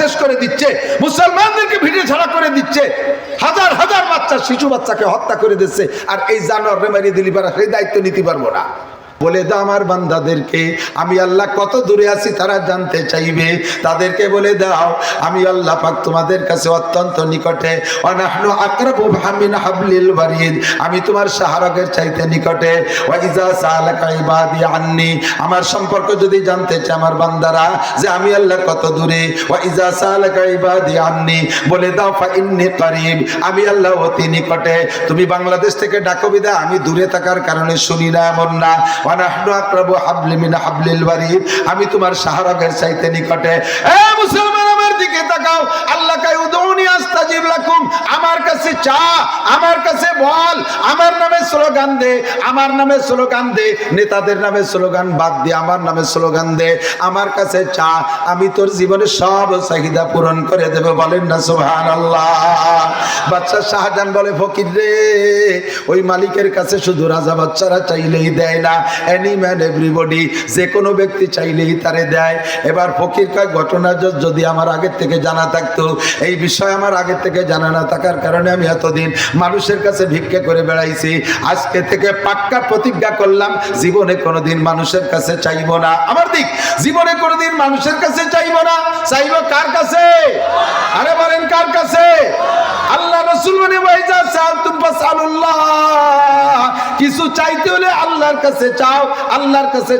শেষ করে দিচ্ছে, মুসলমানদেরকে ভিড়ে ছাড়া করে দিচ্ছে, হাজার হাজার বাচ্চা, শিশু বাচ্চাকে হত্যা করে দিচ্ছে। আর এই জানোয়াররে মারিয়ে দিলি পারা সেই দায়িত্ব নিতে পারবো না। বলে দাও আমার বান্দাদেরকে আমি আল্লাহ কত দূরে আছি তারা জানতে চাইবে, তাদেরকে বলে দাও আমি আল্লাহ পাক তোমাদের কাছে অত্যন্ত নিকটে। ওয়ানাহনু আকরাবু মিন হাবলিল ওয়ারিদ, আমি তোমার শাহরগের চাইতে নিকটে। ওয়া ইজা সালাকা ইবাদি আন্নি, আমার সম্পর্ক যদি জানতে চায় আমার বান্দারা যে আমি আল্লাহ কত দূরে, ওয়া ইজা সালাকা ইবাদি আন্নি, বলে দাও ফা ইন্নী করিব, আমি আল্লাহ অতি নিকটে। তুমি বাংলাদেশ থেকে ডাকো বিদা আমি দূরে থাকার কারণে শুনি না এমন না। আমি তোমার শাহরগের চাইতে নিকটে। মুসলমান আমার দিকে তাকাও, আল্লাহ কাই উদউনি আস্তাজিব লাকুম, আমার কাছে চা, আমার কাছে বল, আমার নামে স্লোগান দে, আমার নামে স্লোগান দে, নেতাদের নামে স্লোগান বাদ দিয়ে আমার নামে স্লোগান দে, আমার কাছে চা, আমি তোর জীবনে সব চাহিদা পূরণ করে দেব। বলেন না সুবহানাল্লাহ। বাদশা শাহজাহান বলে ফকির রে, ওই মালিকের কাছে শুধু রাজা বাচ্চারা চাইলেই দেয় না, এনি ম্যান এভরিবডি, যে কোনো ব্যক্তি চাইলেই তারে দেয়। এবার ফকির কয় ঘটনা যদি আমার আগের থেকে জানা থাকতো, এই বিষয় আমার আগের থেকে জানা না থাকার কারণে আমি এতদিন মানুষের কাছে ভিক্ষা করে বেড়াইছি, আজকে থেকে পাক্কা প্রতিজ্ঞা করলাম জীবনে কোনোদিন মানুষের কাছে চাইবো না। আমার দিক জীবনে কোনোদিন মানুষের কাছে চাইবো না। চাইবো কার কাছে? আরে বলেন কার কাছে? আল্লাহ রাসূল বলে ওয়াইজা সাআলতুম ফাসআলুল্লাহ, কিছু চাইতে হলে আল্লাহর কাছে চাও, আল্লাহর কাছে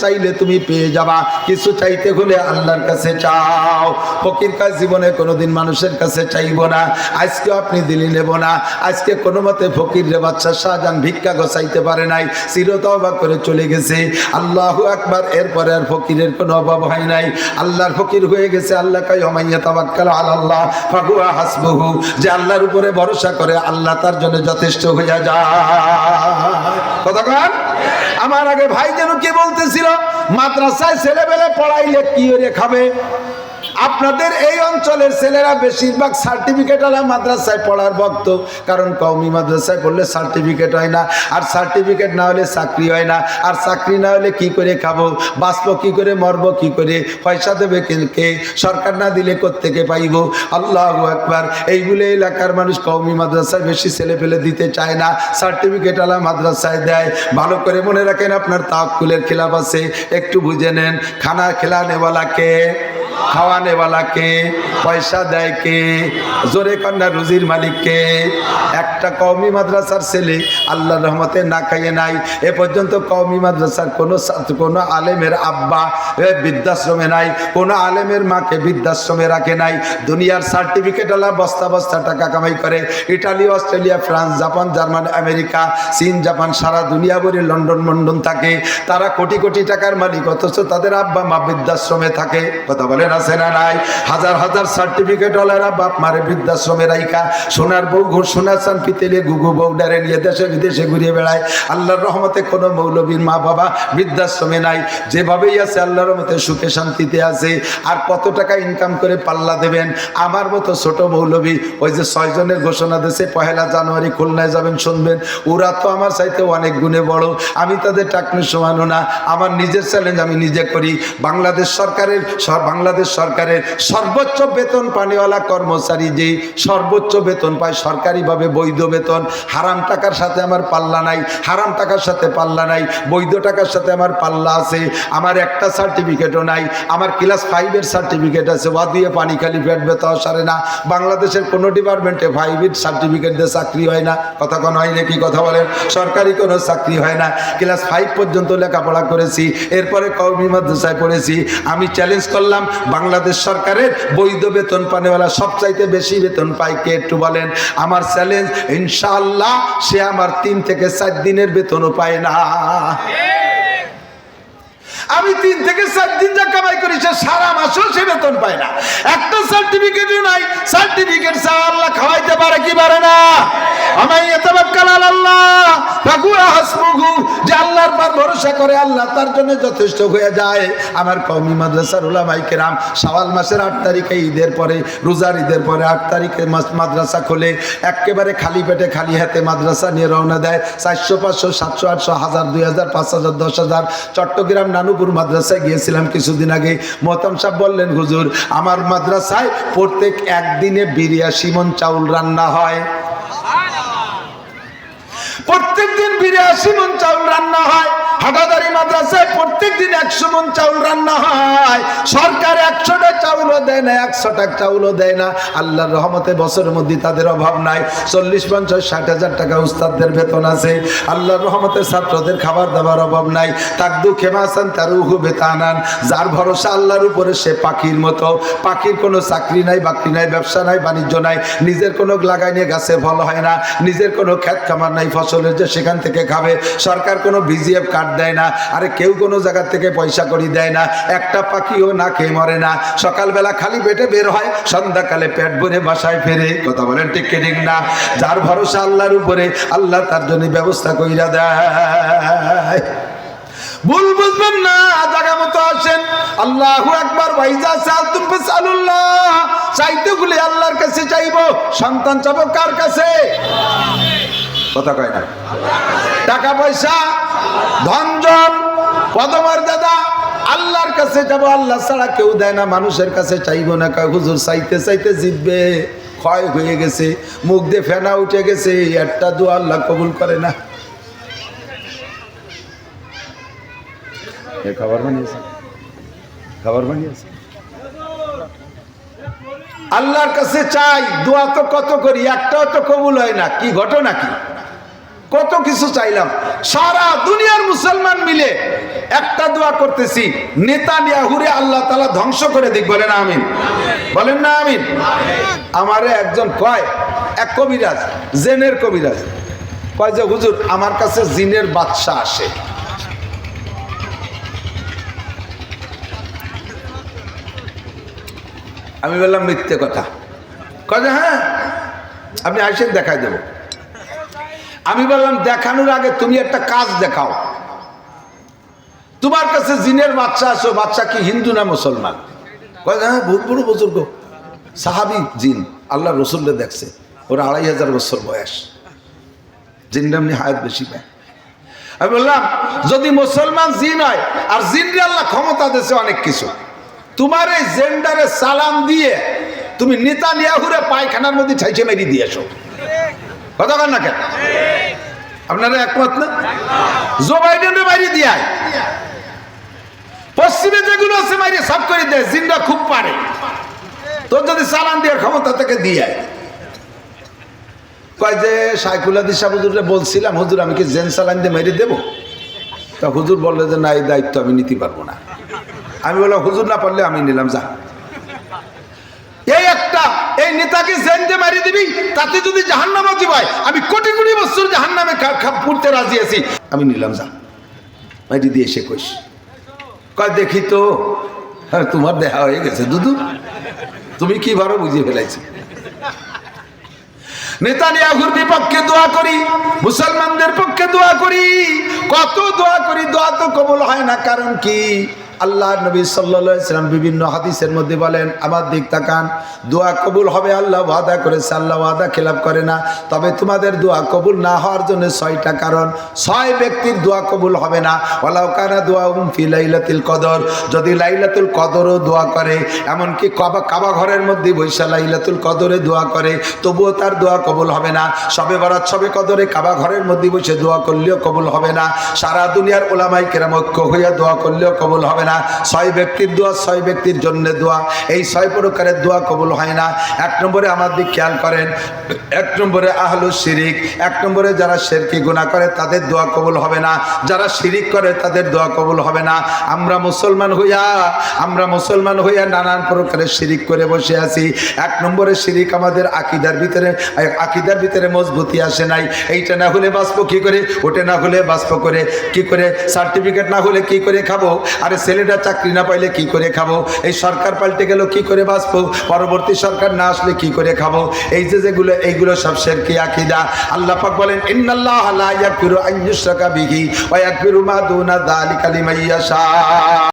চাইলে তুমি পেয়ে যাবা, কিছু চাইতে হলে আল্লাহর কাছে চাও। ফকির কাজ জীবনে কোনোদিন মানুষের কাছে চাইবো না, আজকে আপনি দিলি নেব না। আজকে কোনো মতে ফকির রে বাদশা শাহজাহান ভিক্ষা গোছাইতে পারে নাই, চিরতওবা করে চলে গেছে। আল্লাহু আকবার। এরপরে আর ফকিরের কোনো অভাব হয় নাই, আল্লাহর ফকির হয়ে গেছে। আল্লাহ কাই ওমাইয়া তাওয়াক্কাল আলাল্লাহ ফাহুয়া হাসবুহু, যে আল্লাহর উপরে ভরসা করে আল্লাহ তার জন্য যথেষ্ট হয়ে যায়। কথা কন। আমার আগে ভাই যেন কি বলতেছিল, মাদ্রাসায় ছেলেবেলে পড়াইলে কি করে খাবে? আপনাদের এই অঞ্চলের ছেলেরা বেশিরভাগ সার্টিফিকেট আলা মাদ্রাসায় পড়ার ভক্ত, কারণ কওমি মাদ্রাসায় পড়লে সার্টিফিকেট হয় না, আর সার্টিফিকেট না হলে চাকরি হয় না, আর চাকরি না হলে কি করে খাবো, বাঁচবো কি করে, মরবো কি করে, পয়সা দেবে কে, সরকার না দিলে কোত্থেকে পাইব? আল্লাহু আকবার। এইগুলো এলাকার মানুষ কওমি মাদ্রাসায় বেশি ছেলে ফেলে দিতে চায় না, সার্টিফিকেট আলা মাদ্রাসায় দেয়। ভালো করে মনে রাখেন, আপনার তাওয়াক্কুলের খিলাফ আছে, একটু বুঝে নেন। খানা খেলানেওয়ালাকে, খাওয়ানেওয়ালাকে, পয়সা দেয় কে, জোরে কন্যা রুজির মালিককে। একটা কওমি মাদ্রাসার ছেলে আল্লাহর রহমতে না খাইয়ে নাই এ পর্যন্ত। কওমি মাদ্রাসার কোনো আলেমের আব্বা বৃদ্ধাশ্রমে নাই, কোনো আলেমের মাকে বৃদ্ধাশ্রমে রাখে নাই। দুনিয়ার সার্টিফিকেট আলা বস্তা বস্তা টাকা কামাই করে, Italy, Australia, France, Japan, German, America, চীন, জাপান, সারা দুনিয়া ভরে লন্ডন মন্ডন থাকে। তারা কোটি কোটি টাকার মালিক, অথচ তাদের আব্বা মা বৃদ্ধাশ্রমে থাকে। কথা বলেন আছে না নাই? হাজার হাজার সার্টিফিকেট ওলারা বাপ মারে বৃদ্ধাশ্রমে রাইকা, সোনার বউ সোনার চান পিতেলে গুগু বউডারে নিয়ে দেশে বিদেশে ঘুরিয়ে বেড়ায়। আল্লাহর রহমতে কোনো মৌলবীর মা বাবা বৃদ্ধাশ্রমে নাই, যেভাবেই আছে আল্লাহর রহমতে সুখে শান্তিতে আছে। আর কত টাকা ইনকাম করে পাল্লা দেবেন? আমার মতো ছোট মৌলবী, ওই যে 6 জনের ঘোষণা দিয়েছে 1 জানুয়ারি খুলনায় যাবেন, শুনবেন। ওরা তো আমার চাইতে অনেক গুণে বড়, আমি তাদের টাকনি সমানো না। আমার নিজের চ্যালেঞ্জ আমি নিজে করি। বাংলাদেশ সরকারের সর্বোচ্চ বেতন পানিওয়ালা কর্মচারী যে সর্বোচ্চ বেতন পায় সরকারিভাবে, বৈধ বেতন, হারাম টাকার সাথে আমার পাল্লা নাই, হারাম টাকার সাথে পাল্লা নাই, বৈধ টাকার সাথে আমার পাল্লা আছে। আমার একটা সার্টিফিকেটও নাই, আমার ক্লাস 5-এর সার্টিফিকেট আছে, ওয়া দিয়ে পানি খালি পেট ব্যথা সারে না। বাংলাদেশের কোনো ডিপার্টমেন্টে 5-এর সার্টিফিকেট দিয়ে চাকরি হয় না। কথা কোন হয় নাকি? কথা বলেন। সরকারি কোনো চাকরি হয় না। ক্লাস 5 পর্যন্ত লেখাপড়া করেছি, এরপরে কওমি মাদ্রাসায় পড়েছি। আমি চ্যালেঞ্জ করলাম, বাংলাদেশ সরকারের বৈধ বেতন পানেওয়ালা সবচাইতে বেশি বেতন পায় কে একটু বলেন? আমার চ্যালেঞ্জ, ইনশাআল্লাহ সে আমার 3 থেকে 4 দিনের বেতনও পায় না। আমি 3 থেকে 4 দিন যা কামাই করি সে সারা মাসও সে বেতন পায় না। একটা সার্টিফিকেটও নাই। সার্টিফিকেট ছাড়া আল্লাহ খাওয়াইতে পারে কি পারে না? আমায় ইয়াতাওয়াক্কাল আলাল্লাহ ফাহুয়া হাসবুহু, যে আল্লাহর উপর ভরসা করে আল্লাহ তার জন্য যথেষ্ট হয়ে যায়। আমার কওমি মাদ্রাসার উলামায়ে কেরাম শাওয়াল মাসের 8 তারিখে ঈদের পরে, রোজার ঈদের পরে 8 তারিখে মাদ্রাসা খোলে, একেবারে খালি পেটে খালি হাতে মাদ্রাসা নিয়ে রওনা দেয়। 400 500 700 800 1000 2000 5000 10000। চট্টগ্রাম নানুপুর মাদ্রাসায় গিয়েছিলাম কিছুদিন আগে। মোহতাম সাহেব বললেন, হুজুর আমার মাদ্রাসায় প্রত্যেক একদিনে 82 মণ চাউল রান্না হয়। প্রত্যেক দিন 82 মণ চাউল রান্না হয়। হাটাদারি মাদ্রাসায় প্রত্যেক দিন 100 মণ চাউল রান্না হয়। সরকার 100টা চাউলও দেয় না, 100টা চাউলও দেয় না। আল্লাহর রহমতে বছরের মধ্যে তাদের অভাব নাই। 40 50 60 হাজার টাকা উস্তাদদের বেতন আছে। আল্লাহর রহমতে ছাত্রদের খাবার দাবার অভাব নাই। তাকদু খেমাসান তারুহু বেতানান, যার ভরসা আল্লাহর উপরে সে পাখির মতো। পাখির কোনো চাকরি নাই, বাকরি নাই, ব্যবসা নাই, বাণিজ্য নাই, নিজের কোনো লাগাই নিয়ে গাছে ফল হয় না, নিজের কোনো ক্ষেত খামার নাই ফসলের যে সেখান থেকে খাবে। সরকার কোনো বিজিএফ কার্ড দেয় না, আরে কেউ কোনো জায়গা থেকে পয়সা করি দেয় না। একটা পাখিও না খেয়ে মরে না। সকালবেলা খালি পেটে বের হয়, সন্ধ্যাকালে পেট ভরে বাসায় ফেরে। কথা বলেন ঠিক কি ঠিক না? যার ভরসা আল্লাহর উপরে, আল্লাহ তার জন্য ব্যবস্থা কইরা দেয়। ভুল বুঝবেন না, জায়গা মতো আসেন। আল্লাহু আকবার। ওয়াইজা সালতুম ফাসালুল্লাহ, চাইতে গুলি আল্লাহর কাছে চাইবো। সন্তান চাবো কার কাছে? কথা কয় না। টাকা পয়সা, ধনজন, পদমর্যাদা আল্লাহর কাছে যাবো। আল্লাহ ছাড়া কেউ দেয় না, মানুষের কাছে চাইবো না। কয় হুজুর চাইতে চাইতে জিতবে ক্ষয় হয়ে গেছে, মুখ দিয়ে ফেনা উঠে গেছে, একটা দোয়া আল্লাহ কবুল করে না। খাবার বানিয়েছে, খাবার বানিয়েছে। আল্লাহর কাছে চাই, দোয়া তো কত করি, একটাও তো কবুল হয় না। কি ঘটনা কি? কত কিছু চাইলাম, সারা দুনিয়ার মুসলমান মিলে একটা দোয়া করতেছি, নেতানিয়াহুরে আল্লাহ তাআলা ধ্বংস করে দিক। বলেন আমিন, বলেন না আমিন। আমারে একজন কয়, এক কবিরাজ, জিনের কবিরাজ, কয় যে হুজুর আমার কাছে জিনের বাদশা আসে। আমি বললাম মিথ্যে কথা। কয় যে হ্যাঁ আপনি আসেন, দেখাই দেব। আমি বললাম দেখানোর আগে তুমি একটা কাজ দেখাও। তোমার কাছে জিনের বাচ্চা আসো, বাচ্চা কি হিন্দু না মুসলমান? কয় হ্যাঁ বহুত বড় বুজুর্গ সাহাবি জিন, আল্লাহ রসুল্লে দেখছে, ওরা 2500 বছর বয়স, জিনরা এমনি হায়াত বেশি পায়। আমি বললাম যদি মুসলমান জিন হয়, আর জিনরে আল্লাহ ক্ষমতা দিয়েছে অনেক কিছু, তোমার এই জেন্ডারে সালাম দিয়ে তুমি নেতানিয়াহুরে পায়খানার মধ্যে ঠাইছে মেরি দিয়ে আসো। কথা বল না কেন? আপনারা একমত না? জো বাইডেনের বাইরে দিয়ে পশ্চিমে যেগুলো আছে বাইরে সব করে দেয়, জিনরা খুব পারে। তোর যদি সালাম দেওয়ার ক্ষমতা থেকে দিয়ে কয় যে সাইকুল হাদিস সাহেব হুজুরে বলছিলাম, হুজুর আমি কি জেন সালাম দিয়ে মেরে দেবো? তা হুজুর বললে যে না, এই দায়িত্ব আমি নিতে পারবো না। আমি বললাম হুজুর না পারলে আমি নিলাম, যা। এই একটা এই নেতাকে জেনতে মারি দিবি, তাতে যদি জাহান্নামে হয়, আমি কোটি কোটি বছর জাহান্নামে পুড়তে রাজি আছি, আমি নিলাম, যা। মারি দিয়ে এসে কইস, কয় দেখি তো তোমার দেখা হয়ে গেছে দুদু, তুমি কি ভালো বুঝিয়ে ফেলাইছি। নেতানিয়াহুর বিপক্ষে দোয়া করি, মুসলমানদের পক্ষে দোয়া করি, কত দোয়া করি, দোয়া তো কবুল হয় না। কারণ কি? আল্লাহ নবী সাল্লাল্লাহু আলাইহি সাল্লাম বিভিন্ন হাদিসের মধ্যে বলেন, আমার দিক তাকান, দোয়া কবুল হবে আল্লাহ ওয়াদা করেছে, আল্লাহ ওয়াদা খেলাপ করে না। তবে তোমাদের দোয়া কবুল না হওয়ার জন্য 6টা কারণ। 6 ব্যক্তির দোয়া কবুল হবে না। ওয়ালাউ কানা দুআউম ফি লাইলাতুল কদর, যদি লাইলাতুল কদরও দোয়া করে, এমনকি কাবা ঘরের মধ্যে বৈশা লাইলাতুল কদরে দোয়া করে, তবুও তার দোয়া কবুল হবে না। শবে বরাত শবে কদরে কাবা ঘরের মধ্যে বসে দোয়া করলেও কবুল হবে না। সারা দুনিয়ার উলামায়ে কেরাম ঐক্য হইয়া দোয়া করলেও কবুল হবে না। 6 ব্যক্তির দোয়া, 6 ব্যক্তির জন্য দোয়া, এই 6 প্রকারের দোয়া কবুল হয় না। 1 নম্বরে আমার দিক খেয়াল করেন, 1 নম্বরে আহলুশ শিরিক, 1 নম্বরে যারা শিরকি গুনাহ করে তাদের দোয়া কবুল হবে না, যারা শিরিক করে তাদের দোয়া কবুল হবে না। আমরা মুসলমান হইয়া নানান প্রকারের শিরিক করে বসে আছি। 1 নম্বরে শিরিক আমাদের আকীদার ভিতরে মজবুতি আসে নাই। এইটা না হলে বাঁচবো কি করে, ওটা না হলে বাঁচবো করে কি করে, সার্টিফিকেট না হলে কি করে খাবো, আরে ছেলে ছেলেটা চাকরি না পাইলে কি করে খাবো, এই সরকার পাল্টে গেল কি করে বাঁচবো, পরবর্তী সরকার না আসলে কি করে খাবো, এই যে যেগুলো এইগুলো সব শিরকি আকীদা। আল্লাহ পাক বলেন ইন্নাল্লাহা লা ইয়াগফিরু আন ইউশরাকা বিহি ওয়া ইয়াগফিরু মা দুনা যালিকা লিমান ইয়াশা।